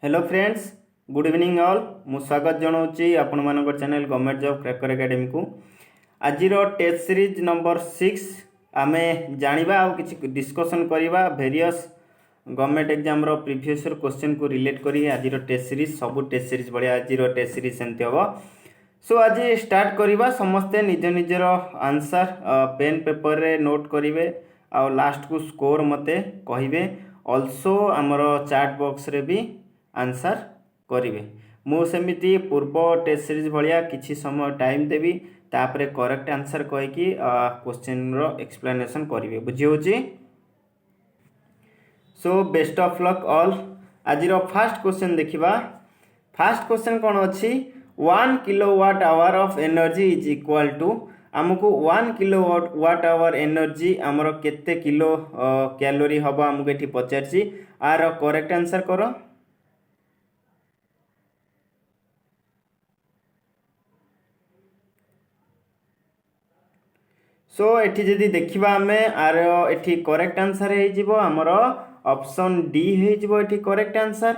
Hello friends, good evening all. मु स्वागत जनाऊँगी आपण मान channel government job cracker academy को। आज टेस्ट सीरीज नंबर 6 आम जाना आ कि डिस्कसन करवा various government exam previous question को रिलेट करी आज टेस्ट सीरीज सब टेस्ट सीरीज भाया आज टेस्ट सीरीज सेमती हम। सो आज स्टार्ट करवा समस्ते निज निजर आंसर पेन पेपर रे नोट करेंगे आ लास्ट को स्कोर मते कहे। ऑल्सो आमर चैट बॉक्स रे भी आंसर करेंगे। मुझे पूर्व टेस्ट सीरीज भाया किसी समय टाइम देवी तापर करेक्ट आंसर कहीकि क्वेश्चन रो एक्सप्लेनेशन करेंगे। बुझी होची। So best of luck all. आज फास्ट क्वेश्चन देखिबा। फास्ट क्वेश्चन कौन अच्छी 1 kilowatt hour of energy is equal to आमको 1 किलोवाट आवर एनर्जी आमर केते किलो कैलोरी हम आमको ये पचार आर करेक्ट आंसर करो। सो एठी जदि देखिबा आमे आर एठी करेक्ट आंसर हो आमर ऑप्शन डी हो एठी करेक्ट आंसर।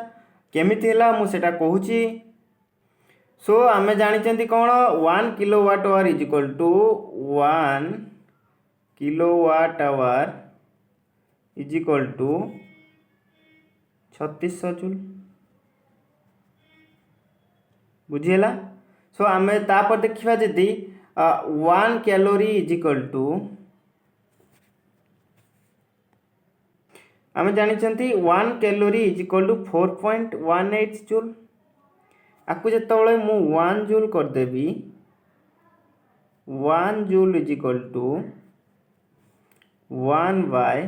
केमिति हला मु सेटा कहूची। सो आमे जानिचंती कोन 1 kilowatt hour is equal to 1 kilowatt hour is equal to 3600 joule. बुझीला। सो आमे तापर देखिबा जदि 1 कैलोरी इज इक्वल टू आमे जानिचंती 1 calorie is equal to 4.18 joule. आपको जिते मु 1 जूल करदेवी 1 joule is equal to 1 by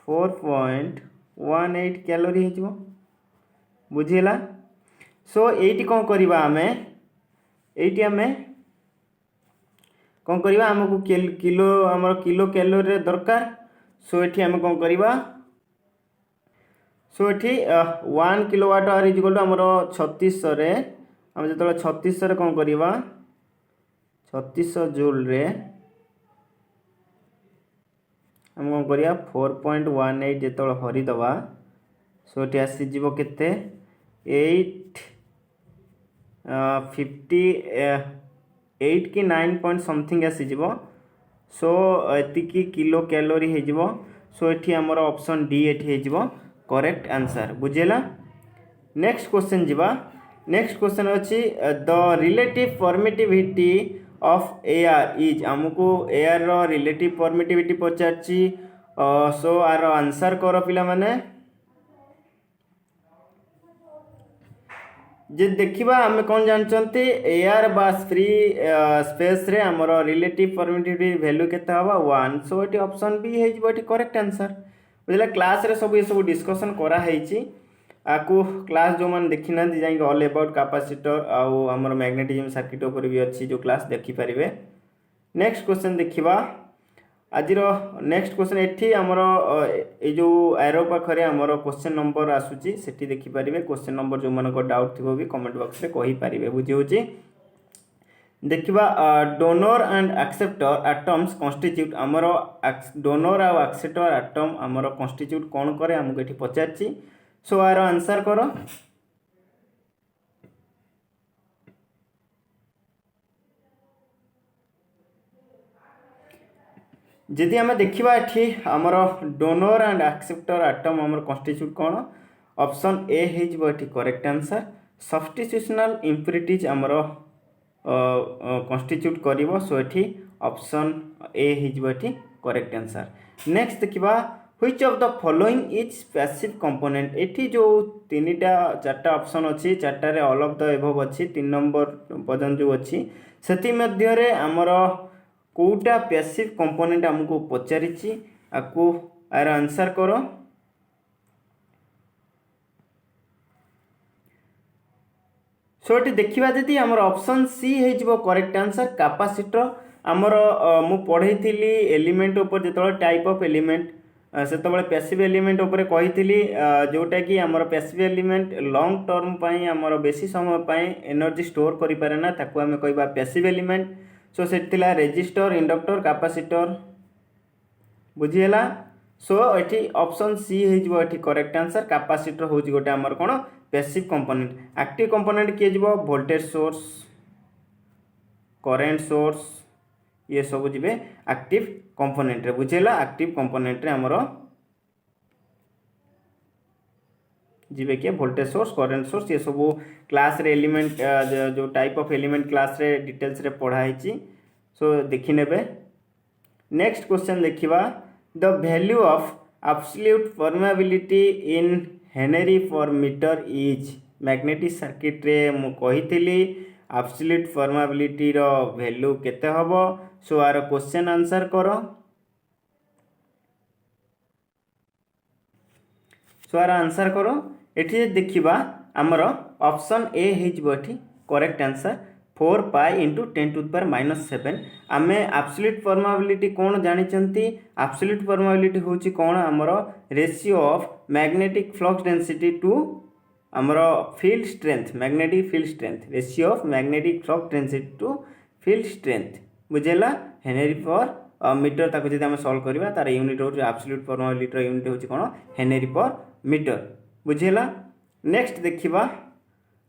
4.18 calorie हो। बुझीला। सो एटी कौन करवा आमे एटी आमे कौन करवा आमको किलो आमर किलो कैलोरी दरकार। सो एटी आमे कौन करवा। सो एटी 1 kilowatt hour is equal to आमर 3600 रे आम जो 3600 रे कौन करवा 3600 जूल रे आम कौन करवा 4.18 जो हरिदबा। सो ये आसीज केते 58 कि 9 पॉइंट समथिंग आसीज। सो एतिकी किलो कैलोरी हो। सो ये आमर ऑप्शन डी एठी हो करेक्ट आंसर। बुझेला। नेक्स्ट क्वेश्चन जीवा। नेक्स्ट क्वेश्चन अच्छी the relative permittivity of air is आमको एयर रो रिलेटिव परमिटिविटी पचारची। सो आर आंसर करो पिला माने। जे देखिबा आमे कौन जानचंती एयर बा फ्री स्पेस रे हमर रिलेटिव परमिटिविटी वैल्यू केते हबा 1। सो एटी ऑप्शन बी हे जिवो एटी करेक्ट आंसर। बुझला। क्लास रे सब ये सब डिस्कशन करा हेची आकु क्लास जो मान देखि ना जाई ऑल अबाउट कैपेसिटर आउ हमर मैग्नेटिज्म सर्किट ऊपर भी अच्छी जो क्लास देखि परिबे। नेक्स्ट क्वेश्चन देखिबा। आज नेक्स्ट क्वेश्चन एठी हमर ए जो एरो पाखरे हमर क्वेश्चन नंबर आसुची सेठी देखि परिबे। क्वेश्चन नंबर जो मन को डाउट थिबो भी कमेंट बॉक्स रे कहि परिबे। बुझी होची। देखिबा donor and acceptor atoms constitute हमर डोनर आ एक्सेप्टर एटम हमर कॉन्स्टिट्यूट कोन करे हमको एठी पचारची। सो आर आंसर करो। जदि आम देखा ये आमर डोनर एंड एक्सेप्टर एटम आमर कॉन्स्टिट्यूट कौन ऑप्शन ए हो करेक्ट आंसर। सब्स्टिट्यूशनल इम्प्यूरिटीज आमर कॉन्स्टिट्यूट करिवो। सो एठी ऑप्शन ए हो करेक्ट आंसर। नेक्स्ट देखिबा which of the following is passive component. एठी जो 3-4 ऑप्शन अच्छी 4 ऑल ऑफ द एबव अच्छी 3 नंबर पर्यंत जो अच्छी सेति मध्य रे आमर कोटा पैसिव कंपोनेंट हमको पचारिछि आपको आर आंसर करो। सो ये देखा जदि आमर ऑप्शन सी हो करेक्ट आंसर कैपेसिटर। आमर मु पढ़ई एलिमेंट ऊपर जो टाइप ऑफ एलिमेंट से पैसिव एलिमेंट ऊपर कही जोटा कि आमर पैसिव एलिमेंट लॉन्ग टर्म पाई आमर बेसी समय पाई एनर्जी स्टोर करि पारे ना ताकू आमे कहबा पैसिव एलिमेंट। सो से रेजिस्टर इंडक्टर कैपेसिटर। बुझीला। सो ये ऑप्शन सी हो करेक्ट आंसर। कैपेसिटर हूँ गोटे आमर कौन पैसिव कंपोनेंट। एक्टिव कंपोनेंट किए जीव वोल्टेज सोर्स करेंट सोर्स ये सब जी एक्टिव कंपोनेंट रे बुझेला। एक्टिव कंपोनेंट रे आमर जी किए वोल्टेज सोर्स करेंट सोर्स ये सब क्लास रे एलिमेंट जो टाइप ऑफ एलिमेंट क्लास रे डिटेल्स रे पढ़ाई। सो देखि नेबे। नेक्स्ट क्वेश्चन देखिबा the value of absolute permeability in Henry per metre is. Magnetic circuit रे मु कहितली एब्सोल्यूट परमेबिलिटी रो वैल्यू केते हबो। सो आर क्वेश्चन आंसर करो। सो आर आंसर करो। एठी देखिबा हमर ऑप्शन ए हिजबो एठी correct answer 4 pi into 10 to the power -7। आमे एब्सोल्यूट परमेबिलिटी कौन जानिचंती। एब्सोल्यूट परमेबिलिटी होची कौन हमर ratio of magnetic flux density to हमर field strength. Magnetic field strength ratio of magnetic flux density to field strength बुझेला। Henry per metre ताको जदि हम सॉल्व करबा तार यूनिट होची एब्सोल्यूट परमेबिलिटी यूनिट होची कौन हेनरी पर मीटर बुझेला। नेक्स्ट देखिबा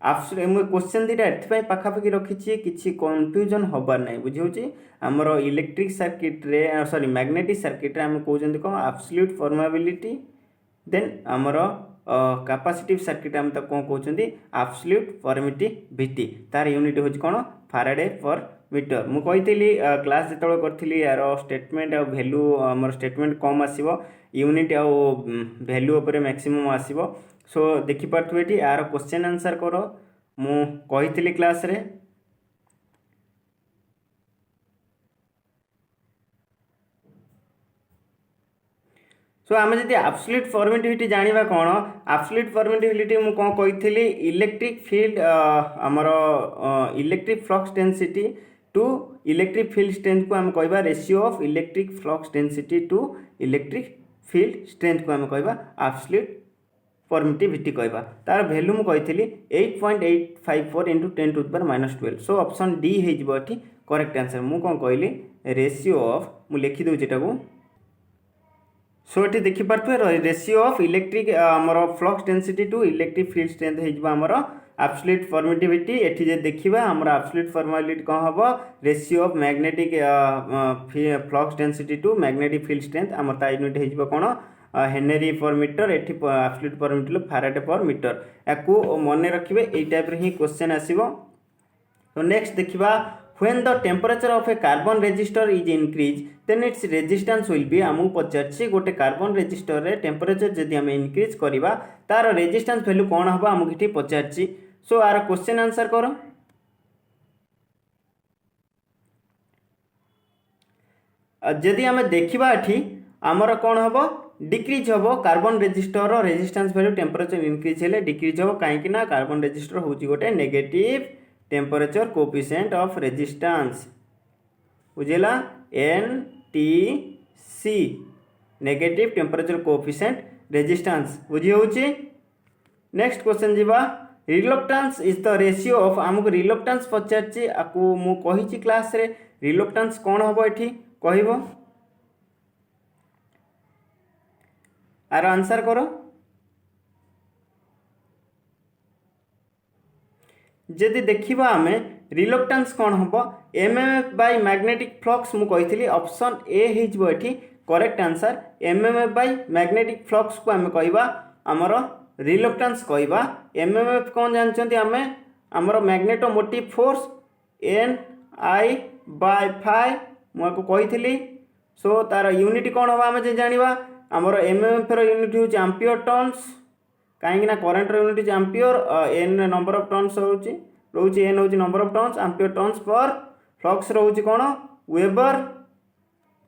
मुझे क्वेश्चन दुटा एथपाई पाखापाखि रखी किसी कन्फ्यूजन हबार ना बुझे। आमर इलेक्ट्रिक सर्किट रे सॉरी मैग्नेटिक सर्किट रे आम कहते कौन एब्सोल्यूट परमेबिलिटी देन आमर कैपेसिटिव सर्किट आम कौन कहते एब्सोल्यूट परमिटिविटी तार यूनिट होची कौन फैराडे पर मीटर। मु कही क्लास जो करी यार स्टेटमेंट आ वैल्यू आम स्टेटमेंट कम आसो यूनिट आ वैल्यू उपर मैक्सिमम आसो। सो देखिपे ये यार क्वेश्चन आंसर करो मु कही क्लास रे। सो आम जब एब्सोल्यूट परमिटिविटी जानिबा कौन एब्सोल्यूट परमिटिविटी मु कौन कही इलेक्ट्रिक फील्ड आमर electric flux density to electric field strength को आम कहबा ratio of electric flux density to electric field strength को आम कहबा एब्सोल्यूट परमिटिविटी कहबा। तार वैल्यू मु कही 8.854 into 10 to the power -12। So option D हो करेक्ट आंसर। मु कौन कहली रेशियो ऑफ मु लिखि दूची टाको। सो ये देखिपे रेशियो ऑफ इलेक्ट्रिक आमर flux density to electric field strength होमर एब्सोल्यूट परमिटिविटी। एठी जे देखिबा हमर एब्सोल्यूट परमिटिविटी कौन हम ratio of magnetic flux density to magnetic field strength आमर ता यूनिट हो कौन हेनरी पर मीटर। एठी absolute permittivity faraday per metre. याकू मन रखिबे एई टाइप रे ही क्वेश्चन आसीबो। तो नेक्स्ट देखिबा when the temperature of a carbon resistor is increased then its resistance will be। आमु पचारछि गोटे कार्बन रेजिस्टर रे टेम्परेचर जदि हम इंक्रीज करिबा तार रेजिस्टेंस वैल्यू कोन हबो आमु किठी पचारछि। सो आर क्वेश्चन आंसर करो। जदि हम देखिबा एठी आमर कोन हबो डिक्रीज हबो कार्बन रेजिस्टर रो रेजिस्टेंस वैल्यू टेम्परेचर इंक्रीज हेले डिक्रीज हबो काहेकि ना कार्बन रेजिस्टर होची गोटे negative temperature coefficient of resistance बुझेला NTC negative temperature coefficient resistance बुझी होची। नेक्स्ट क्वेश्चन जीवा reluctance is the ratio of आमको रिलक्टेंस पचारछि आकु मु कहिछि क्लास रे रिलक्टेंस कोन हबो एठी कहिबो आर आंसर करो। जदि देखिबा आमे रिलक्टेंस कौन हम एमएमएफ बाय मैग्नेटिक फ्लक्स मु कही ऑप्शन ए हिजबो एठी correct answer. MMF by magnetic flux को आमे कहबा हमर रिलक्टेंस कहबा। एमएमएफ कौन जानचंती आमे हमर magnetomotive force NI by phi मु को कही। सो तार यूनिट कौन हम जे जानिबा हमर एमएमएफ रो यूनिट होची एम्पियर टर्न्स कहीं current unit ampere N number of turns रोचे एन हूँ number of turns ampere turns per flux रोचे कौन वेबर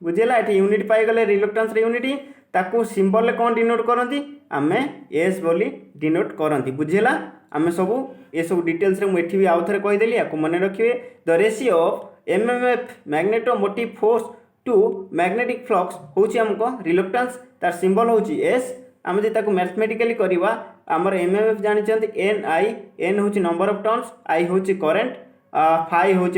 बुझेगा। ये यूनिट पाईगले रिलक्टेंस यूनिट ताकू सिंबल कौन डिनोट करती आमे एस बोली डिनोट करती बुझेगा। आमे सब ये सब डिटेल्स रे मुझे भी आउ थे कहीदेली या मन रखिए the ratio of MMF magnetomotive force to magnetic flux हूँ आमको रिलक्टेंस तार सिंबल हूँ एस। आम जो मैथमेटिकली करवा आमर एमएमएफ जानते NI N हूँ नंबर ऑफ टर्न्स I हूँ करेंट फाइ हूँ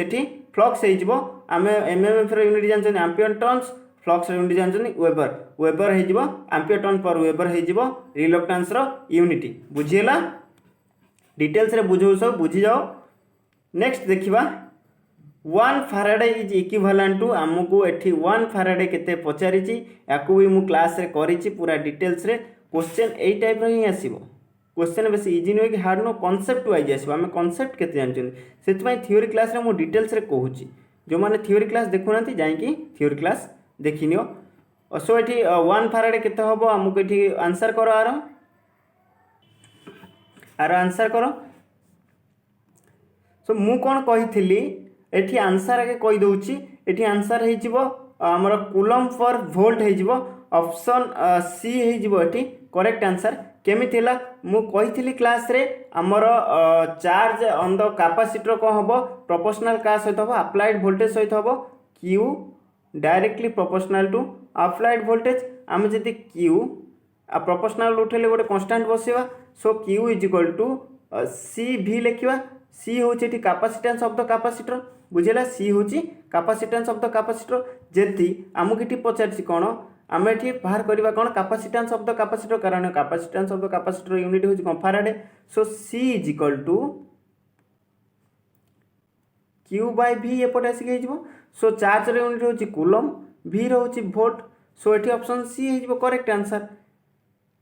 फ्लक्स हो आम एमएमएफ यूनिट जानते एम्पियर टर्न्स फ्लक्स यूनिट जानते वेबर वेबर हो एम्पियर टर्न पर वेबर हो रिलक्टेंस यूनिट बुझीगला डिटेल्स रे बुझो सब बुझी जाओ। नेक्स्ट देखिबा 1 फैराडे इज इक्विवेलेंट टू आमको एठी 1 फैराडे केते पचारिची याकू भी मु क्लास रे करिची पूरा डिटेल्स रे क्वेश्चन एई टाइप रे ही आसीबो क्वेश्चन बेसी इजी नुहे कि हार्ड नो कॉन्सेप्ट वाइज आसीबो आमे कॉन्सेप्ट केते जानछन सेतमै थ्योरी क्लास रे मु डिटेल्स रे कहूची जो माने थ्योरी क्लास देखुनांती जाई कि थ्योरी क्लास देखिनियो। सो एठी 1 फैराडे केते हबो आमको एठी आंसर करो आरो आंसर करो। सो मु कोन कहिथिली एठी आंसर आगे कहि दउची एठी आंसर हे जिवो हमर कूलम पर वोल्ट हे जिवो ऑप्शन सी हे जिवो एठी करेक्ट आंसर केमि थिला मु कहिथिली क्लास रे हमर चार्ज ऑन द कैपेसिटर को हबो प्रोपोर्शनल का सहित हबो अप्लाइड वोल्टेज सहित हबो Q directly proportional to applied voltage हम जदि Q आ प्रोपोर्शनल उठेले गोटे कांस्टेंट बसेवा so Q is equal to CV लिखिबा सी हूँ कैपेसिटेंस ऑफ द कैपेसिटर बुझेगा सी हूँ कैपेसिटेंस ऑफ द कैपेसिटर जदि आमको ये पचार कौन आम ये बाहर करवा कौन कैपेसिटेंस ऑफ द कैपेसिटर कारण capacitance of the capacitor unit हूँ कौन faraday so C is equal to Q by V एपटे आसिक सो चार्ज यूनिट हूँ कूलम V रोचे वोल्ट सो ये ऑप्शन सी हो करेक्ट आंसर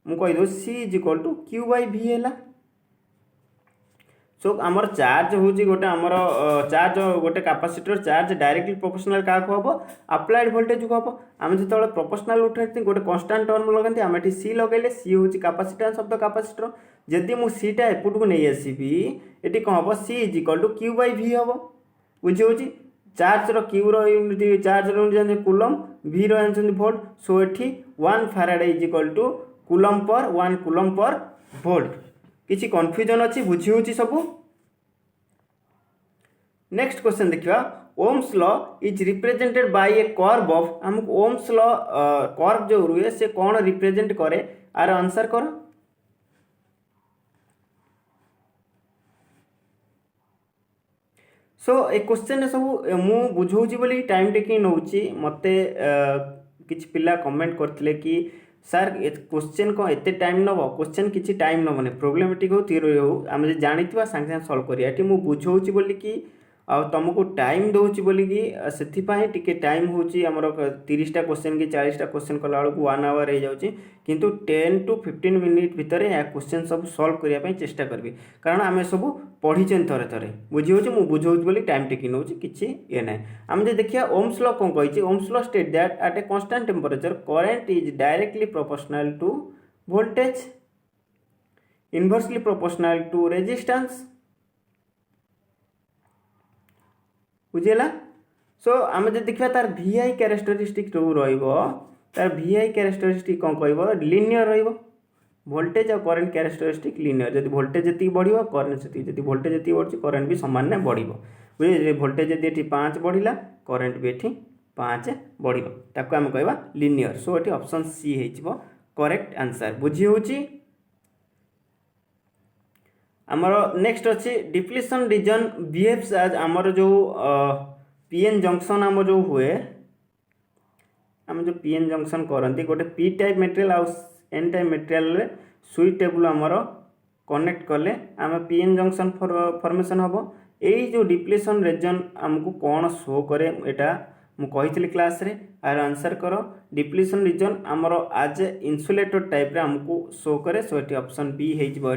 मुझे C is equal to Q by V है। सो आमर चार्ज हूँ गोटे आमर चार्ज गोटे कैपेसिटर चार्ज डायरेक्टली प्रोपोर्शनल क्या हम अप्लाइड वोल्टेज को हम आम जो प्रोपोर्शनल उठे गोटे कांस्टेंट टर्म लगती आम ये सी लगे सी हूँ कैपेसिटेंस ऑफ द कैपेसिटर जदि मु सीटा एपट को नहीं आसबि ये कौन हम C is equal to Q by V हम बुझे charge Q unit charge unit coulomb V जानते वोल्ट सो ये 1 faraday is equal to coulomb per 1 coulomb per volt किसी कन्फ्यूजन अच्छी बुझी हूँ सबू। नेक्स्ट क्वेश्चन देखिए Ohm's law is represented by A curve of हमको ओम्स लॉ कर्व जो रुए से कौन रिप्रेजेंट करे आर आंसर करो। सो ए क्वेश्चन सब मु बुझाऊँ बोली टाइम टेकिंग नौची मते किछि पिला कमेंट करथिले कि सर क्वेश्चन को एते टाइम नब क्वेश्चन किसी टाइम नबने प्रोब्लेमेटिक हो थ्योरी हो आम जानी सागे सागे सल्व करिया एटी मु बुझाऊँ बोली कि तुमको टाइम दूची बोली कि से टिके टाइम हूँ आमर 30टा क्वेश्चन कि 40टा क्वेश्चन कला बेलू 1 आवर हो जाऊँगी किंतु 10 to 15 मिनिट भितर या क्वेश्चन सब सल्व करने चेष्टा करी कारण आम सब पढ़ी थे थे बुझे मुझे बुझाऊँ बोली टाइम टेकिंग नौ कि ये ना आम जो देखिए ओम्स लॉ कौन कही Ohm's law state that at a constant temperature current is directly proportional to voltage inversely proportional to resistance बुझेगा। सो आम जो देखा तार VI कैरेक्टरिस्टिक जो तार VI कैरेक्टरिस्टिक कौन कह लिनियर वोल्टेज और करंट कैरेक्टरिस्टिक लिनियर जब वोल्टेज जी बढ़ो करंट से जब वोल्टेज जी बढ़ी करंट भी सामान बढ़ो बुझे वोल्टेज जब ये 5 बढ़ला करंट भी ये 5 बढ़ो ताको आम कह लिनियर सो ये ऑप्शन सी हो करेक्ट आंसर बुझी हूँ। आमर नेक्स्ट अच्छी डिप्लीशन रीजन बिहेव्स एज आमर जो PN जंक्शन आम जो हुए आम जो PN जंक्शन करती गोटे P टाइप मटेरियल आउ N टाइप मटेरियल सुइटेबल आमर कनेक्ट कले आम PN जंक्शन फॉर्मेशन हम यही जो डिप्लीशन रीजन आमको कौन शो करे एटा मुझे क्लास रे आर आंसर करो डिप्लीशन रीजन आमर आज इन्सुलेटर टाइप रे आमको शो करे सो ये ऑप्शन बी हो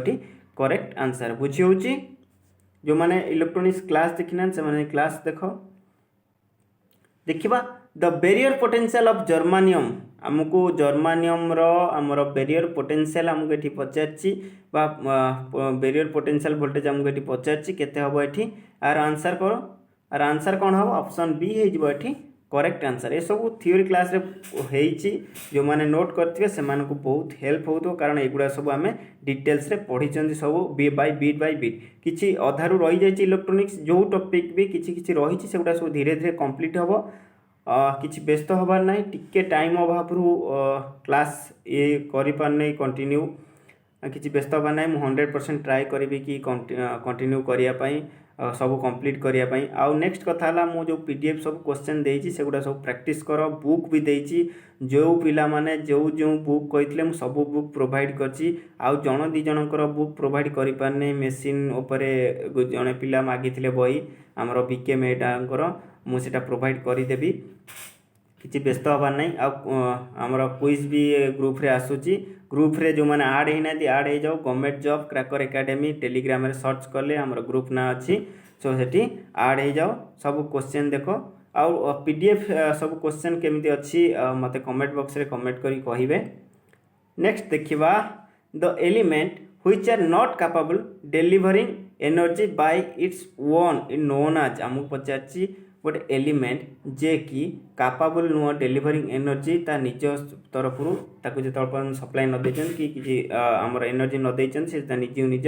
करेक्ट आंसर बुझी हूँ। जो मैंने इलेक्ट्रोनिक्स क्लास देखना से मैंने क्लास देखा the barrier potential of germanium आमको जर्मानियम आमर बैरियर पोटेंशियल आमको ये पचार बैरियर पोटेंशियल वोल्टेज आमको ये पचार केते हम ये आर आंसर करो आर आंसर कौन हम ऑप्शन बी हो करेक्ट आंसर ये सब थ्योरी क्लास रे जो मैंने नोट करते से बहुत हेल्प हो कारण एगुड़ा सब आम डिटेल्स रे पढ़ी सब बाय बिट किसी अधारू रही जाए इलेक्ट्रोनिक्स जो टॉपिक भी किसी रही से सब धीरे धीरे कंप्लीट हम किसी व्यस्त हबार ना टिके टाइम अभाव क्लास ये कर कंटिन्यू किसी व्यस्त हवा ना मु 100% ट्राए करी कि कंटिन्यू करने सब कंप्लीट करने आउ नेक्स्ट कथा है मु जो पीडीएफ सब क्वेश्चन देइछि सेगुडा सब प्रैक्टिस कर बुक भी देइछि जो पिला माने जो जो बुक कहितले मु सब बुक प्रोवाइड करछि आउ जण दी जनकर बुक प्रोवाइड करि पारने मेसिन उपरे जणे पिला मागिथिले बही हमर बीके मेडांकर मु सेटा प्रोवाइड करि देबी किसी व्यस्त हबार ना आमर क्विज भी ग्रुप रे आसूची ग्रुप रे जो मैंने आड होना आड हो जाओ government job cracker academy Telegram रे सर्च कले आमर ग्रुप ना अच्छी सो सेठी आड हो जाओ सब क्वेश्चन देखो आउ पीडीएफ सब क्वेश्चन केमिति अच्छी मते कमेंट बॉक्स रे कमेंट करी कहिबे। नेक्स्ट देखिबा the element which are not capable delivering energy by its own in known आज आमु पचाची गोटे एलिमेंट जे कि कैपेबल नुह डिलीवरिंग एनर्जी ता निज तरफ ताको जो सप्लाई न देचन कि किसी आमर एनर्जी न देचन से निज निज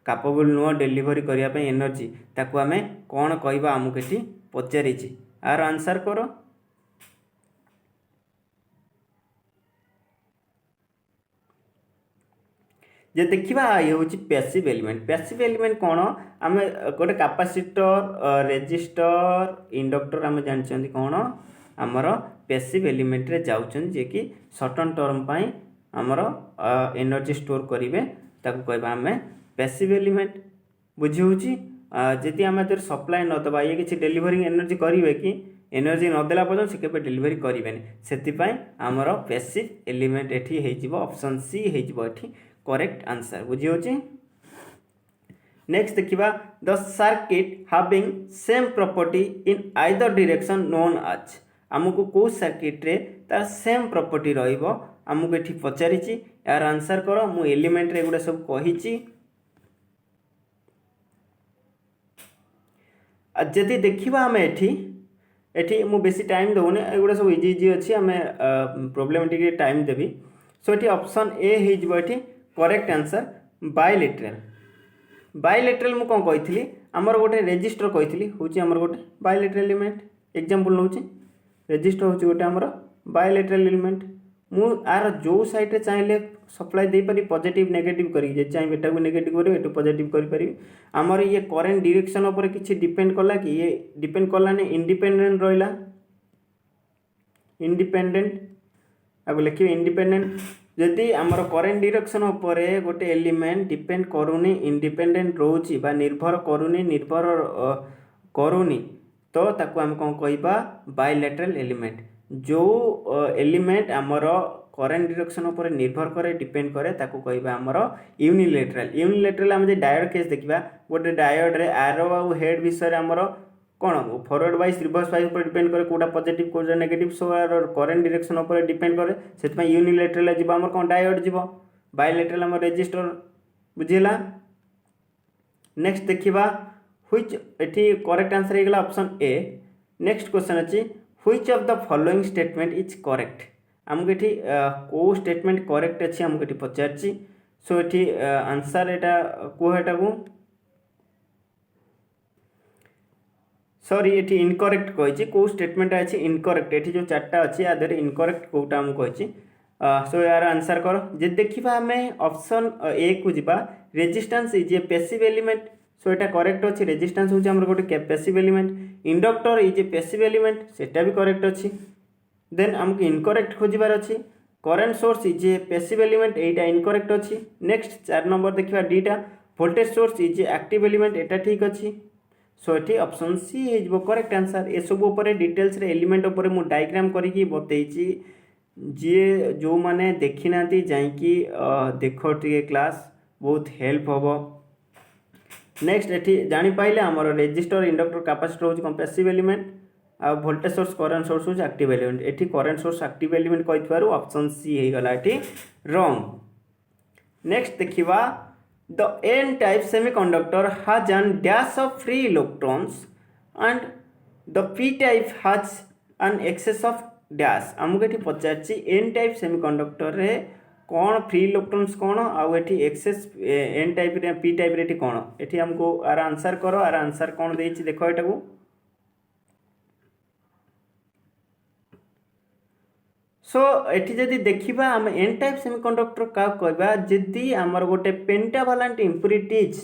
कैपेबल नुह डिलीवरी करिया पे एनर्जी ताको आमे कोन कहबा आमुक एठी पचारिछि आर आंसर करो। जे देखिबा ये होची पैसिव एलिमेंट कौन आम गोटे कैपेसिटर रेजिस्टर इंडक्टर आम जानते कौन आमर पैसिव एलिमेंट रे जाउछन जे कि सर्टन टर्म पाई आमर एनर्जी स्टोर करिवे ताको कहबा आमे पैसिव एलिमेंट बुझी होची जदि आम सप्लाई न दबा ये किसी डिलीवरिंग एनर्जी करिवे कि एनर्जी नदेला पर्यटन से केबे डिलीवरी करें से आमर पैसिव एलिमेंट एठी हेजिबो ऑप्शन सी हेजिबो एठी करेक्ट आंसर बुझी होची। नेक्स्ट देखिबा the circuit having same property in either direction known as आमको को सर्किट रे तार सेम प्रॉपर्टी रहिबो आमको एठी पचारिछि यार आंसर करो मु एलिमेंट रे गुडा सब कहिछि जदि देखिबा हमें एठी मु बेसी टाइम दउने एगुडा सब इजी इजी अछि हमें प्रॉब्लम टिके टाइम देबी सो एठी ऑप्शन ए हेजिबो एठी करेक्ट आंसर बायलेटरल मु कौन कही आमर गोटे रेजिस्टर कही हूँ आमर गोटे बायलेटरल एलिमेंट एग्जांपल नौ रेजिस्टर हूँ गोटे आमर बायलेटरल एलिमेंट मु आर जो साइड रे चाहिए सप्लाई दे पारी पॉजिटिव नेगेटिव करी चाहिए एटा को नेगेटिव करी एटू पॉजिटिव करि पारी आमर ये करेंट डायरेक्शन ऊपर किछि डिपेंड कला कि ये डिपेंड कला ने इंडिपेंडेंट रहिला इंडिपेंडेंट आगो लिखिए इंडिपेंडेंट जदि आमर करेंट डायरेक्शन उपरे गोटे एलिमेंट डिपेंड करूनी इंडिपेंडेंट रोची बा निर्भर करूनी तो ताको हम कौन कहबा बायलेटरल एलिमेंट जो एलिमेंट आमर करेंट डायरेक्शन उपरे निर्भर करे डिपेंड करे ताको कहबा आमर यूनिलेटरल हम जे डायोड केस देखिबा गोटे डायोड रे एरो आ हेड विषय आमर कौन फॉरवर्ड वाइज रिवर्स वाइज पर डिपेंड करे कोटा पॉजिटिव कोटा नेगेटिव सो करेंट डायरेक्शन ऊपर डिपेंड करे से यूनिलेटरल जीव आम कौन डायोड जीव बायलेटरल आम रेजिस्टर बुझीला। नेक्स्ट देखिबा व्हिच एठी करेक्ट आंसर हेगला ऑप्शन ए। नेक्स्ट क्वेश्चन अछि which of the following statement is correct आमको एठी को स्टेटमेंट करेक्ट अछि आमको एठी पचारछि सो एठी आंसर एटा को हेटा को सॉरी ये इनकरेक्ट कही को स्टेटमेंट अच्छी इनकरेक्ट ये जो चार्टा अच्छी आधे इनकरेक्ट कौटा आमको कही सो यार आंसर कर जे देखा आम ऑप्शन ए को जीवा resistance is a passive element so यहाँ करेक्ट अच्छी रेजिस्टेंस हूँ आम गोटे passive element inductor is a passive element सेटा भी करेक्ट अच्छी देन आमको इनकरेक्ट खोजार अच्छी current source is a passive element एटा इनकरेक्ट अच्छी। नेक्स्ट 4 नंबर देखा डीटा voltage source is a active element एटा ठीक अच्छी सो ये ऑप्शन सी हो करेक्ट आंसर ये सब ऊपर डिटेल्स रे एलिमेंट ऊपर मु डायग्राम करके बतईची जी जो माने देखी ना जाइकी देख टे क्लास बहुत हेल्प हम। नेक्स्ट ये जानी पाइले आमर रेजिस्टर इंडक्टर कैपेसिटर हूँ पैसिव एलिमेंट आ वोल्टेज सोर्स करेंट सोर्स हूँ एक्टिव एलिमेंट ये करेंट सोर्स एक्टिव एलिमेंट कही ऑप्शन सी हो गला ये रॉन्ग। नेक्स्ट देखिबा the n-type semiconductor has an dash of free electrons and the p-type has an excess of dash आमको ये पचार n-type semiconductor रे कौन फ्री इलेक्ट्रॉन्स कौन आउ ये एक्सेस n टाइप रे p टाइप रे कौन ये आमको आर आंसर करो आर आंसर कौन देछि देखो एटा को सो एठी जदि देखिबा आम एन टाइप सेमीकंडक्टर का कहबा जदि हमर गोटे पेंटाभालेंट इम्प्युरिटीज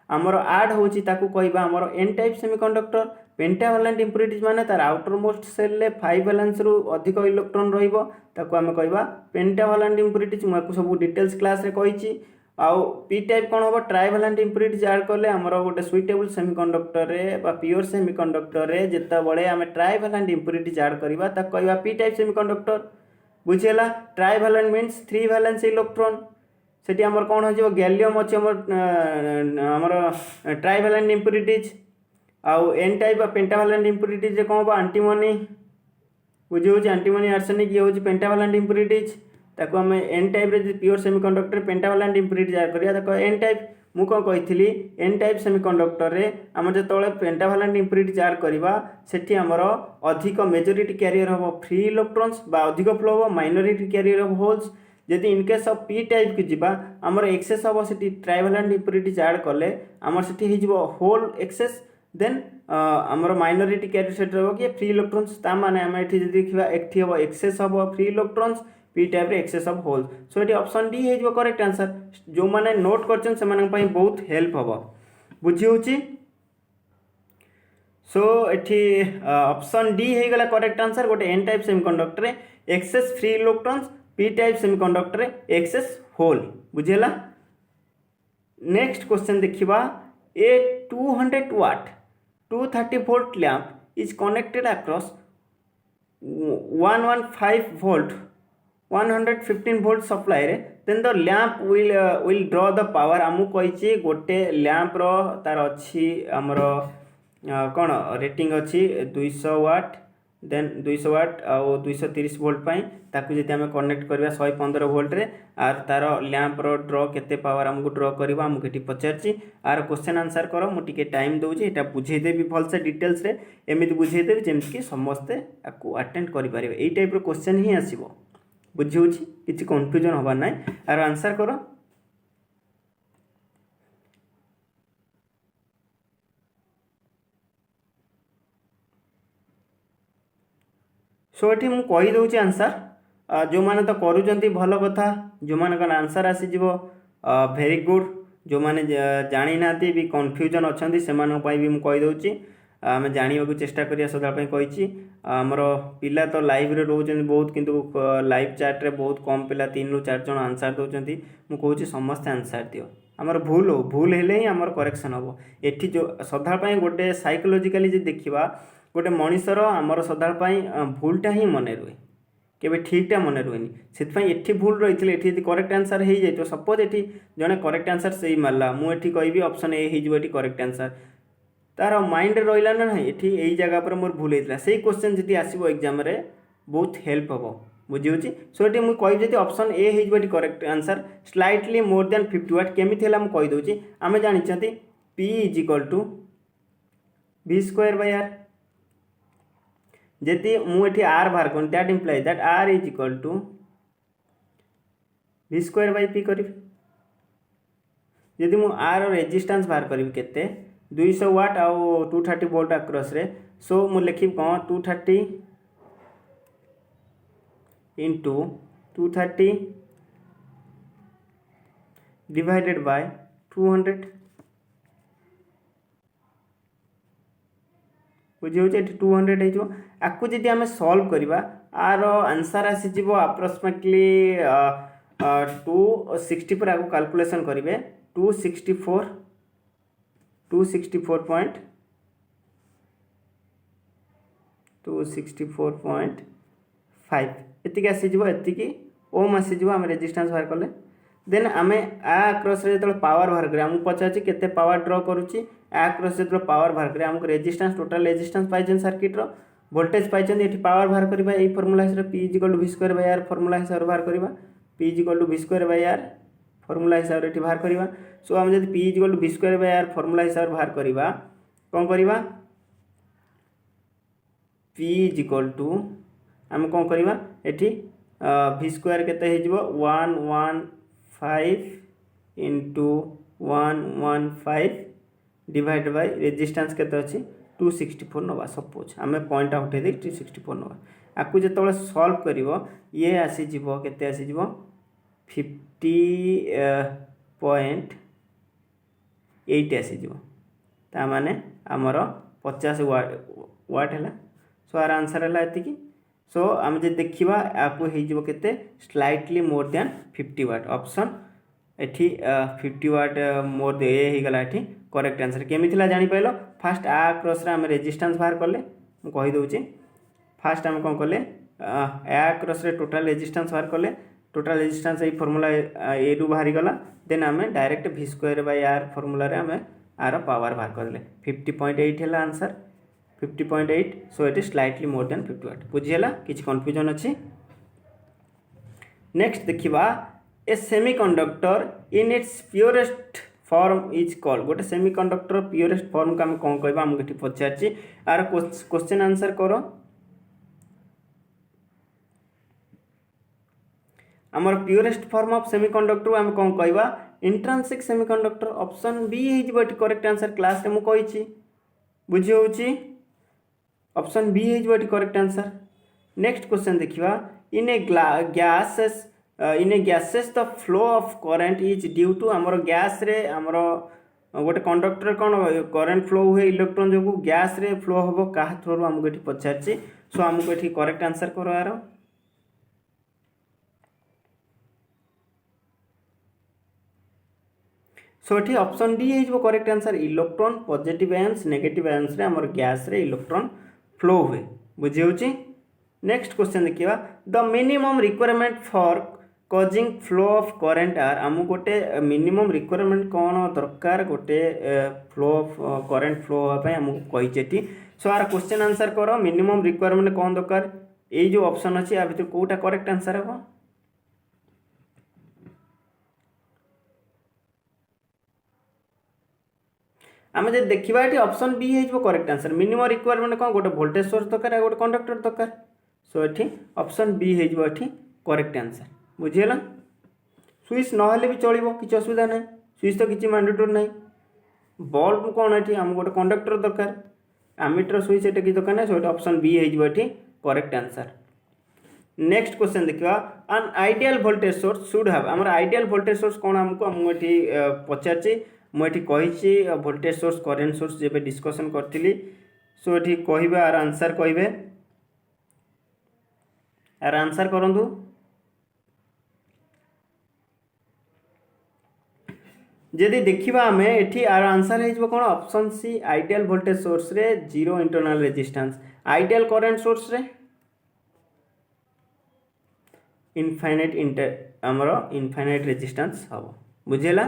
हमर ऐड होची ताकू कहबा हमर एन टाइप सेमीकंडक्टर। पेंटाभालेंट इम्प्युरिटीज माने तार आउटर मोस्ट सेल ले 5 वैलेंस रु अधिक इलेक्ट्रॉन रहिबो ताकू आम कहबा पेंटाभालेंट इम्प्युरिटीज। मैं आपको सब डिटेल्स क्लास रे कहिची। आउ पी टाइप कौन हम ट्राइभालेंट इम्प्युरिटीज ऐड कले हमर गोटे सुइटेबल सेमीकंडक्टर रे बा प्योर सेमीकंडक्टर रे जेता बळे आम ट्राइभालेंट इम्प्युरिटीज ऐड करबा ताकू कहबा पी टाइप सेमीकंडक्टर। बुझेला ट्राइभालेंट मीन्स 3 वैलेंस इलेक्ट्रॉन सेठी हमर कौन हो गैलियम अच्छे हमर ट्राइभालेंट इम्प्युरिटीज। आउ एन टाइप पेंटाभालेंट इम्प्युरिटीज कौन हम एंटीमनी बुझे हो एंटीमनी आर्सेनिक ये हूँ पेंटाभालेंट इम्प्युरिटीज ताको आम एन टाइप रे प्योर सेमीकंडक्टर पेंटाभालेंट इम्प्युरिटीज ऐड करिया ताको एन टाइप मु कौन कही एन टाइप सेमीकंडक्टर रे आम जो पेंटाभालेंट इम्प्युरिटीज ऐड करवा सेठी हमर अधिक मेजोरिटी कैरियर हम फ्री इलेक्ट्रॉन्स बा अधिक फ्लो हम माइनॉरिटी कैरियर ऑफ होल्स। जदि इनकेस ऑफ पी टाइप की जीवा आमर एक्सेस हम से ट्राइभालेंट इम्प्युरिटीज ऐड कले आमर से होल एक्सेस देन आमर माइनॉरिटी कैरियर सेट रहो कि फ्री इलेक्ट्रॉन्स ता माने आम एठी जदि देखिबा एठी हम एक्सेस हम फ्री इलेक्ट्रॉन्स पी टाइप रे एक्सेस ऑफ होल्स। सो ये ऑप्शन डी है करेक्ट आंसर। जो माने नोट करछन से मानन पई बहुत हेल्प हबो बुझी होची। सो एठी ऑप्शन डी है गला करेक्ट आंसर। गोटे एन टाइप सेमीकंडक्टर रे excess free electrons P type semiconductor रे एक्सेस होल बुझेला। नेक्स्ट क्वेश्चन देखिबा A 200 watt 230 volt lamp is connected across 115 volt 115 volt supply रे then the lamp will draw the power। आमु कहिछि गोटे lamp रो तार अछि हमर कोन रेटिंग अछि 200 वाट देन 200 वाट आ 230 वोल्ट पाई ताकू जति आमे कनेक्ट करबा 115 वोल्ट रे आर तार लैंप रो ड्रॉ केते पावर हमको ड्रॉ करबा हमको केटी पचारछि। आर क्वेश्चन आंसर करो मु टिके टाइम दोछि एटा बुझे देबी भल से डिटेल्स रे एमिति बुझे देबी जेमति कि समस्त आकू अटेंड करि परिबे। एई टाइप रो क्वेश्चन ही आसीबो बुझी होछि किछि कंफ्यूजन होबा नै। आर आंसर करो सो ये मुझे कहीदे आंसर जो मैंने तो करुँच भल कथा जो मान आंसर आसीज भेरी गुड जो मैंने जानी ना भी कन्फ्यूजन अच्छा से भी मुझे कहीदे आम जानवा चेष्टा करिया सदापी कही आमर पिला तो लाइव रे रोचन बहुत किंतु लाइव चैट रे बहुत कम पिला 3 ରୁ 4 जन आंसर दौरान मुझे कहूँ समस्ते आंसर दियो आमर भूल हो भूल हेले ही आमर करेक्शन हम एठी जो सदापी गोटे साइकोलॉजिकली जो देखा गोटे मनीषर आमर सदापी भूलटा ही मन रुए केबे ठीकटा मन रुएनी से भूल रही है करेक्ट आंसर हो जाए सपोज ये जड़े करेक्ट आंसर से ही मारला मुझे कहि ऑप्शन ए हो करेक्ट आंसर तार माइंड रहा ना ना ये जगह पर मोर भूल होता से क्वेश्चन जी आसो एग्जाम रे बहुत हेल्प हम बुझी होची। सो ये मुझे कहि ऑप्शन ए हो correct answer slightly more than 50 watt केमी है मुझे कहीदे आम जानी P is equal to v square by R जदि मुझे आर बाहर कर that implies that R is equal to v square by P करी जदि मु आर रेजिस्टेंस बाहर करी केते 200 वाट आउ 230 वोल्ट अक्रॉस रे। सो मु लिखी कौन 230 इंटू 230 डिवाइडेड बाय 200 बुझे हो 200 हो आपको जदि आम सॉल्व करवा आर आंसर आसीज अप्रोक्सीमेटली 260 पर आपको कैलकुलेशन करेंगे 264.5 एतिक आसीज एतिकी ओम आसीज आम रेजिस्टेंस बाहर कले देन आम आक्रस जो पावर बाहर करें आमको पचार केते पावर ड्रॉ करुच्ची आक्रस जो पावर बाहर करें आमको रेजिस्टेंस टोटल रेजिस्टेंस पाई सर्किट वोल्टेज पाई ये पावर बाहर करवा यही फर्मूला हिसाब से P is equal to v square by R formula हिसाब से बाहर करवा P is equal to v square by R formula हिसाब से बाहर करवा। सो आम जब P is equal to v square by R formula हिसाब से बाहर करवा कौन करवा पी इज इक्वल टू आम कौन करवा एठी v स्क्वायर केते हो 115 इंटू 115 डिवाइड बाय रेजिस्टेंस केते अछि 264 नवा सपोज आम पॉइंट आउट 264 नवा आपको जो सॉल्व करिवो ये आसीजिवो केते आसीजिवो 50.8 आसीजिवो ता माने हमर 50 वाट है। सो आर आंसर है एतिकी। सो आम जे देखिबा आपको हो केते स्लाइटली मोर देन 50 वाट ऑप्शन एठी 50 वाट मोर दे हे गला एठी करेक्ट आंसर केमी थिला जानि पाइलो। फास्ट आ क्रॉस रे हम रेजिस्टेंस बाहर करले मु कहि दोउची फास्ट हम कोन करले आ क्रॉस रे टोटल रेजिस्टेंस बाहर करले टोटल रेजिस्टेंस ए फार्मूला ए रु बाहरी गला देन हमें direct v square by r formula रे हमें आर पावर बाहर करले 50.8 है answer 50.8। So it is slightly more than 50 watt बुझिएला किछि कंफ्यूजन अछि। नेक्स्ट देखिबा a semiconductor in its purest form is called गोटे सेमीकंडक्टर प्योरेस्ट फॉर्म का हम कोन कहबा हम एठी पचारछि आर क्वेश्चन आंसर करो। आमर प्योरेस्ट फॉर्म ऑफ सेमीकंडक्टर हम कोन कहबा इंट्रिंसिक सेमीकंडक्टर ऑप्शन बी हे जिवो करेक्ट आंसर क्लास रे मु कहिछि बुझि होउछि ऑप्शन बी हे जिवो करेक्ट आंसर। नेक्स्ट क्वेश्चन देखिबा in a gases the flow of current is due to हमर गैस रे हमर गोटे कंडक्टर कोन करंट फ्लो हुए इलेक्ट्रॉन जो गैस रे फ्लो होबो का थ्रू हमको एठी पछारछि। सो हमको एठी करेक्ट आंसर करो यार। सो एठी ऑप्शन डी हे जो correct answer electron positive ions negative ions रे हमर गैस रे इलेक्ट्रॉन फ्लो हुए बुझि होउछि। नेक्स्ट क्वेश्चन देखिबा the minimum requirement for causing flow of current are आम गोटे मिनिमम रिक्वायरमेंट कौन दरकार गोटे फ्लो ऑफ करंट फ्लो होगा आमको कही। सो आर क्वेश्चन आंसर करो मिनिमम रिक्वायरमेंट कौन दरकार ये जो ऑप्शन अच्छी या भर कौटा करेक्ट आंसर हम आम जो देखा ये ऑप्शन बी हो करेक्ट आंसर मिनिमम रिक्वायरमेंट कौन गोटे वोल्टेज सोर्स दरकार गोटे कंडक्टर दरकार। सो ये ऑप्शन बी हो करेक्ट आंसर बुझीगला। स्विच नहेले भी चलो किसी असुविधा ना स्विच तो किसी मैंडेटरी ना बल्ब कौन ये आम गोटे कंडक्टर दरकार आमीटर स्विच ये किसी दरकार ना। सो ऑप्शन बी हो करेक्ट आंसर। नेक्स्ट क्वेश्चन देखा an ideal voltage source should have आम आइडियल वोल्टेज सोर्स कौन आमको मुझे पचारि मुझे कही वोल्टेज सोर्स करेन्ट सोर्स जब डिस्कसन करी। सो ये कह आर आंसर कहे आर आंसर करूँ जदि देखा आम ये आर आंसर हो कौन option C ideal voltage source रे zero internal resistance ideal current source रे इनफाइनाइट इनफाइनाइट रेजिस्टेंस हम बुझेगा।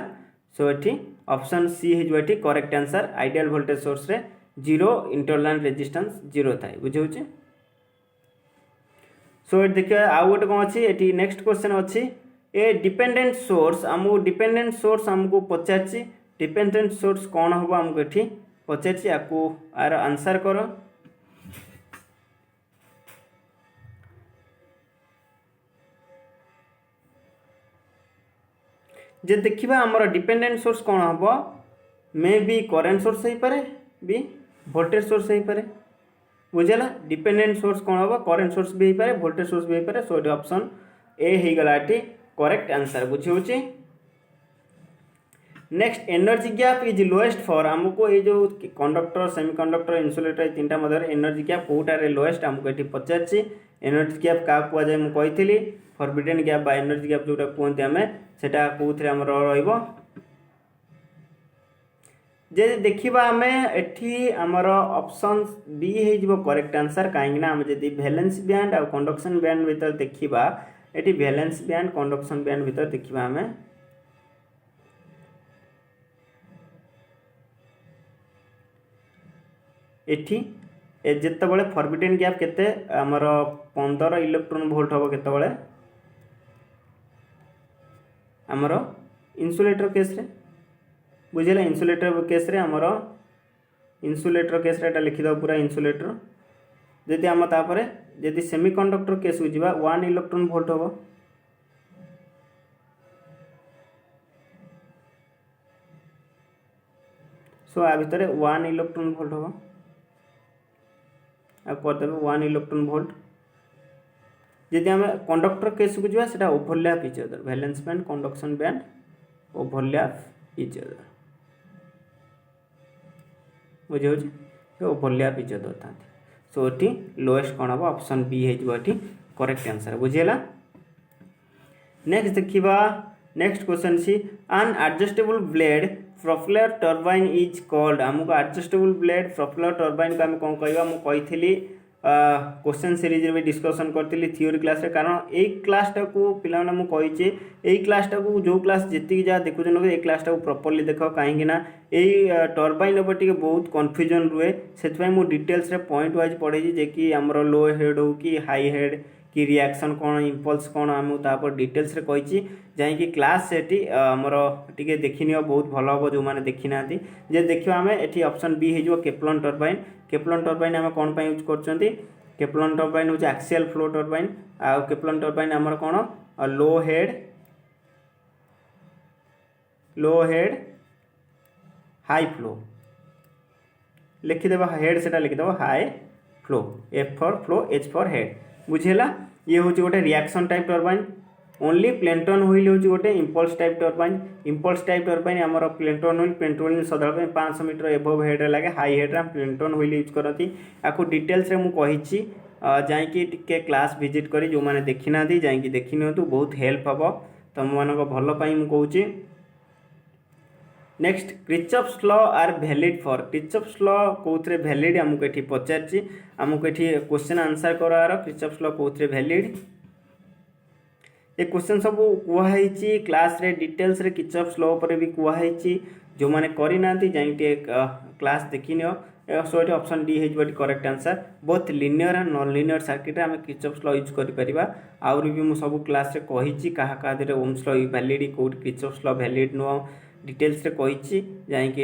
सो ये ऑप्शन सी हो correct answer ideal voltage source रे जीरो इंटरनल रेजिस्टेंस जीरो थाए बुझे। सो ये देखिए आउ गोटे कौन अच्छी ये नेक्स्ट क्वेश्चन अच्छी ए डिपेंडेंट सोर्स आमको डिपेंडेंट सोर्स आमको पचारि डिपेंडेंट सोर्स कौन हम आमको ये पचारि आपको आर आंसर करो। जे देखिबा हमर डिपेंडेंट सोर्स कौन हम मे बी करेंट सोर्स हो पारे बी वोल्टेज सोर्स हो पारे बुझेला। डिपेंडेंट सोर्स कौन हम करेंट सोर्स भी हो पारे वोल्टेज सोर्स भी हो पारे। सो ये ऑप्शन ए हो गला करेक्ट आंसर बुझे। Next energy gap is lowest for आमको ये जो कंडक्टर सेमीकंडक्टर इन्सुलेटर तीन टा मध्य एनर्जी गैप कोटारे लोएस्ट आमको ये पचारि एनर्जी गैप क्या कहुए मुझे कही फॉरबिडन गैप बा एनर्जी गैप जोटा कहते आम सेटा कौन आम जे देखा आम एटी आमर ऑप्शन बी हो करेक्ट आंसर कहीं आम जब वैलेंस बैंड और कंडक्शन बैंड भीतर देखा ये वैलेंस बैंड कंडक्शन बैंड भीतर देखा आम एटी जितेबाला फॉरबिडन गैप केते आमर 15 इलेक्ट्रॉन वोल्ट हम केतेबाला आमर इन्सुलेटर केस रे बुझेला। इन्सुलेटर केस रे आमर इन्सुलेटर केस रे लिखिद पूरा इन्सुलेटर जदि आम तापर जदि सेमीकंडक्टर केस को जीवा 1 इलेक्ट्रॉन वोल्ट हम सो आ भितर 1 इलेक्ट्रॉन वोल्ट हम करदे 1 इलेक्ट्रॉन वोल्ट जदि आम कंडक्टर केस को जावा सेटा overlap each other valence band conduction band overlap each other बुझे ओवरलैप इच अदर था सो ये लोएस्ट कौन हम ऑप्शन बी हो करेक्ट आंसर बुझेगा। नेक्स्ट देखिबा next question C an adjustable blade propeller turbine is called आमको एडजस्टेबल ब्लेड प्रोपेलर टर्बाइन को आम कौन कहवा मुझे क्वेश्चन सीरीज भी डिस्कसन करी थ्योरी क्लास रे कारण ये क्लासटा को पिला मुझे यही क्लासटा को जो क्लास जी जहाँ देखुन ये क्लासटा को प्रॉपर्ली देख कहीं यही टर्बाइन टे बहुत कन्फ्यूजन रुए से मुझे डिटेल्स रे पॉइंट वाइज पढ़े जे कि आमर लो हेड हो कि हाई हेड कि रिएक्शन कौन इम्पल्स कौन आम तापर डिटेल्स रे कही जहाँकि क्लास से आमर टे देखनी बहुत भल हम जो मैंने देखी ना जे देखिए आम ये ऑप्शन बी हो केप्लन टर्बाइन आम कौन यूज कर केप्लन टर्बाइन हूँ एक्सियल फ्लो टर्बाइन आउ केप्लन टर्बाइन आमर कौन लो हेड हाई फ्लो लिखिदेव हेड से लिखिदेव high flow F for flow H for head बुझेगा। ये हूँ गोटे reaction type turbine only Pelton wheel हूँ गोटे इम्पल्स टाइप टर्बाइन आमर प्लेंटन व्हील सदाବେଳେ 500 मीटर एबव हेड लगे हाई हेड हम प्लेंटन व्हील यूज करती आपको डिटेल्स मुझे कही जाकि टिके क्लास विजिट करी जो मैंने देखी ना जाकि देखी नियंतु बहुत हेल्प हम तुम मान भल मुझे कहूँ। Next Kirchhoff's law are valid for Kirchhoff's law कौन वैलिड आमको ये पचार आमको ये क्वेश्चन आंसर करार क्रिचअप्स लॉ कौन वैलिड ये क्वेश्चन सब कहुई क्लास रे डिटेल्स रे क्रिचअप्स लॉ पर भी कहुई जो मैंने करना जाए क्लास देखी नियो सो ये ऑप्शन डी हो correct answer both linear and non linear circuit आम क्रिचअप्स लॉ यूज कर आउरी भी मुझे सब क्लास रे कही क्या ओम्स लॉ वैलिड कौट क्रिचअप्स लॉ वैलिड नुह डिटेल्स रे कही जाकि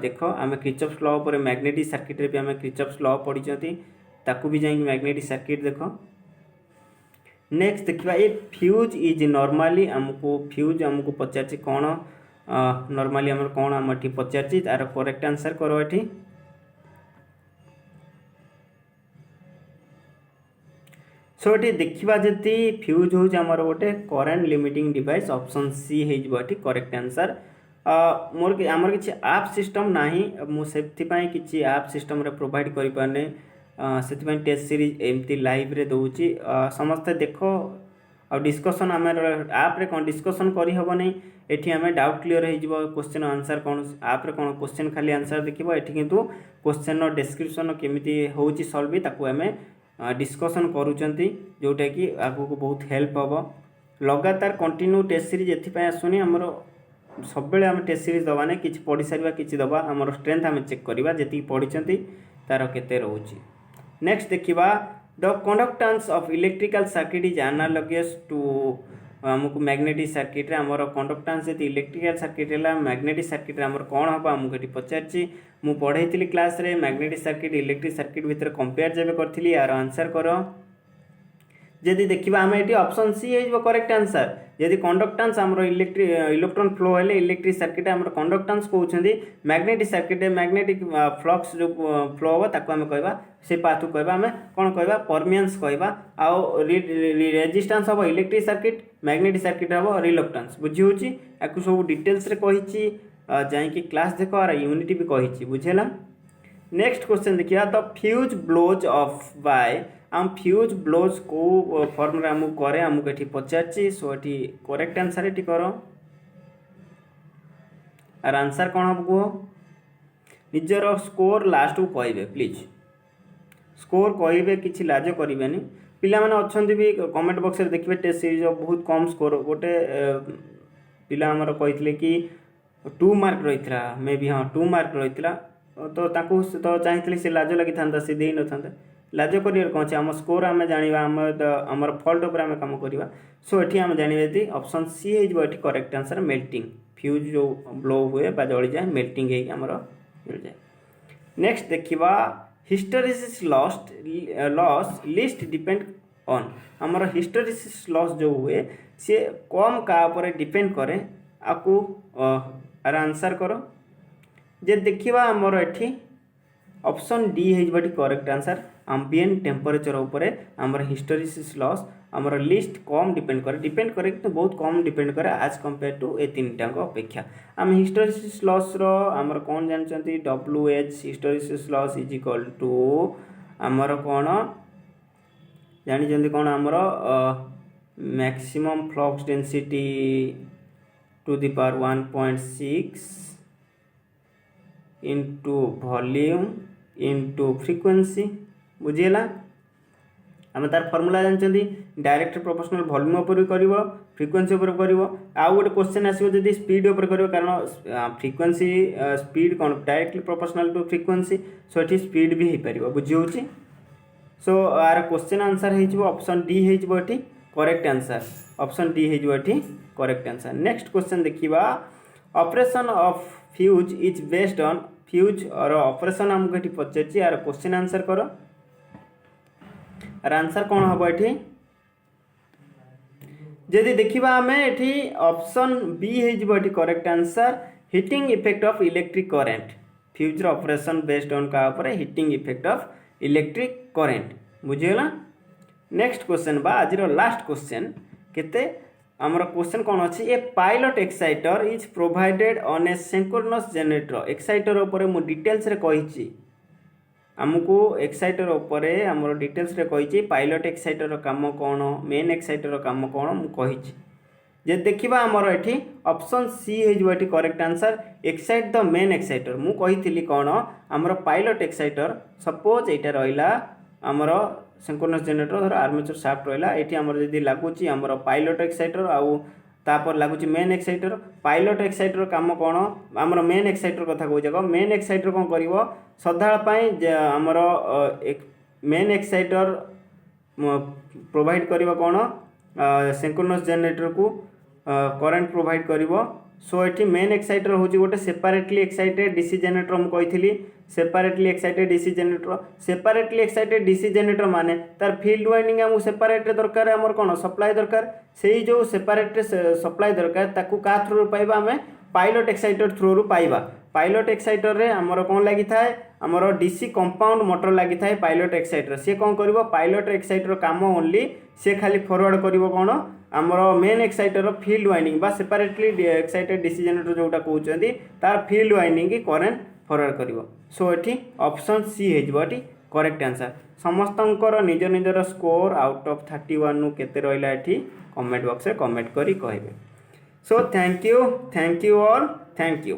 देख आम क्रिचअप्स लॉ पर मैग्नेटिक सर्किट रे भी आम क्रिचअप्स लॉ पढ़ी ताकू भी जाकि मैग्नेटिक सर्किट देख। नेक्स्ट देखिए ये फ्यूज इज नॉर्मली आमको फ्यूज आमको पचार कौन नॉर्मली आम कौन आम ये पचार तार करेक्ट आंसर करो ये सो ये देखा जी फ्यूज हूँ आमर गोटे current limiting device option C हो करेक्ट आंसर मोर आमर किसी आप सिस्टम ना मुझे किसी आप सिस्टम रे प्रोवाइड कर पारे से टेस्ट सीरीज एमती लाइव रे दूची समस्ते देख आ डिस्कसन आम आप रे कौन डिस्कसन करहबनी ये आम डाउट क्लीयर हो क्वेश्चन आंसर कौन आप रे कौन क्वेश्चन खाली आंसर देखो ये किंतु क्वेश्चन डिस्क्रिप्शन केमी हो सल्व ताकू आम डिस्कसन करुँच जोटा कि आगू बहुत हेल्प हम लगातार कंटिन्यू टेस्ट सीरीज एपाई आसुनी आमर सब आम टेस्ट सीरीज दबा ना कि पढ़ी सारा कि दबा आमर स्ट्रेंथ आम चेक करवा जी पढ़ी तार केते रोचे। नेक्स्ट देखिबा the conductance of electrical circuit is analogous to आमको मैग्नेटिक सर्किट रे आमर कंडक्टेंस यदि इलेक्ट्रिकल सर्किट है मैग्नेटिक सर्किट रे आमर कौन हम आमको ये पचार मु पढ़ाई क्लास रे मैग्नेटिक सर्किट इलेक्ट्रिक सर्किट भितर कंपेयर जब करी यार आंसर कर जदि देखा आम ये ऑप्शन सी हो करेक्ट आंसर यदि कंडक्टेंस आमर इलेक्ट्रॉन फ्लो है इलेक्ट्रिक सर्किट आमर कंडक्टेंस कहते मैग्नेटिक सर्किट मैग्नेटिक फ्लक्स जो फ्लो हम ताको आम कहवा से पाथ को कहवा आम कौन कहवा परमियंस कहवा आउ रेजिस्टेंस हम इलेक्ट्रिक सर्किट मैग्नेटिक सर्किट हम रिलक्टेंस बुझी या सब डिटेल्स रे कही जाकि क्लास देख और यूनिट भी कही बुझेगा। नेक्स्ट क्वेश्चन देखिए the fuse blows off by आम फ्यूज ब्लोज को फॉर्म रे आमको करे आमको ये पचार सो ये करेक्ट आंसर ये कर आर आंसर कौन हम कह निजर स्कोर लास्ट को कहे प्लीज स्कोर कहे कि लाज करेनि पिला माने अच्छे भी कमेंट बॉक्स रे देखिए टेस्ट सीरीज बहुत कम स्कोर गोटे पिला आमर कही कि 2 मार्क रही मे बी हाँ 2 मार्क रही तो ताकू तो चाहिए से लाज लगी था सी दे न था लाज कर कौन आम स्कोर आम जाना आम फल्ट उपर आम कम करवा सो ये आम जानवे ऑप्शन सी हो करेक्ट आंसर मेल्टिंग फ्यूज जो ब्लो हुए जली जाए मेल्टिंग होमर मिल जाए। नेक्स्ट देखा hysteresis loss list depend on आमर हिस्टेरिसिस लॉस जो हुए सी कम का डिपेंड करे आपको आर आंसर करो जे देखा आमर ये ऑप्शन डी हो करेक्ट आंसर आम्बिएंट टेम्परेचर उपरे आमर हिस्टोरिसिस लॉस आमर लिस्ट कम डिपेंड करे कि बहुत कम डिपेंड करे आज कंपेयर टू ए तीन टाक अपेक्षा आम हिस्टोरिसिस लॉस रो आमर कौन जानते WH hysteresis loss is equal to आमर कौन जानी कौन आमर maximum flux density to the power 1.6 into volume into frequency बुझीगला आम तार फर्मूला जानते डायरेक्ट प्रोपोर्शनल वॉल्यूम उपर कर फ्रिक्वेंसी उपर कर आउ गोटे क्वेश्चन आसो जब स्पीड उपर कर कारण फ्रिक्वेंसी स्पीड कौन डायरेक्टली प्रोपोर्शनल टू फ्रिक्वेंसी सो ये स्पीड भी हो पार बुझी सो आर क्वेश्चन आंसर हो ऑप्शन डी हो करेक्ट आंसर ऑप्शन डी हो करेक्ट आंसर नेक्स्ट क्वेश्चन देखिबा operation of fuse is based on fuse और ऑपरेशन आमको ये पचार यार क्वेश्चन आंसर कर आंसर कौन हम ये जदि देखा आम ये ऑप्शन बी हो correct answer heating effect of electric current fuse operation based on का heating effect of electric current बुझीगला नेक्स्ट क्वेश्चन बा आज लास्ट क्वेश्चन केते आमर क्वेश्चन कौन अच्छी a pilot exciter is provided on a synchronous generator exciter उपर मु डिटेल्स रे कही आमको एक्साइटर उपर आमर डिटेल्स रे कही पायलट एक्साइटर काम कौन मेन एक्साइटर काम कौन मु कही जे देखिबा आमर एठी ऑप्शन सी हो correct answer excite the main exciter मु कही कौन आमर पायलट एक्साइटर सपोज एटा रहिला आमर सिंक्रोनस जनरेटर धर आर्मेचर शाफ्ट रहा ये आमर जब लगुच आमर पायलट एक्साइटर आउ तापर लगुच मेन एक्साइटर पायलट एक्साइटर काम कौन आमर मेन एक्साइटर कथा कहूँ मेन एक्साइटर कौन कर सदापी आमर मेन एक्साइटर प्रोवाइड कर कौन सिंक्रोनस जनरेटर को करेंट प्रोवाइड कर सो ये मेन एक्साइटर हूँ गोटे सेपरेटली एक्साइटेड डीसी जनरेटर मुझे कही सेपरेटली एक्साइटेड डीसी जनरेटर माने तार फील्ड वाइंडिंग आमको सेपरेट दरकार आमर कौन सप्लाई दरकार से जो सेपरेट सप्लाई दरकार ताकू का थ्रू पाइबा आम पायलट एक्साइटर थ्रू पाइबा पायलट एक्साइटर रे आमर कौन लगी थाए आमर डीसी कंपाउंड मोटर लगी थाए पायलट एक्साइटर सी कौन कर पायलट एक्साइटर काम ओनली सी खाली फॉरवर्ड कर कौन आमर मेन एक्साइटर फील्ड वाइंडिंग बा सेपरेटली एक्साइटेड डीसी जनरेटर जोटा कहते तार फील्ड वाइंडिंग की करेंट फॉरवर्ड कर सो ये ऑप्शन सी हो करेक्ट आंसर समस्तंकर निज निजर स्कोर आउट ऑफ 31 नु केते रहिला एठी कमेंट बॉक्स रे कमेंट करी कहबे so thank you all thank you.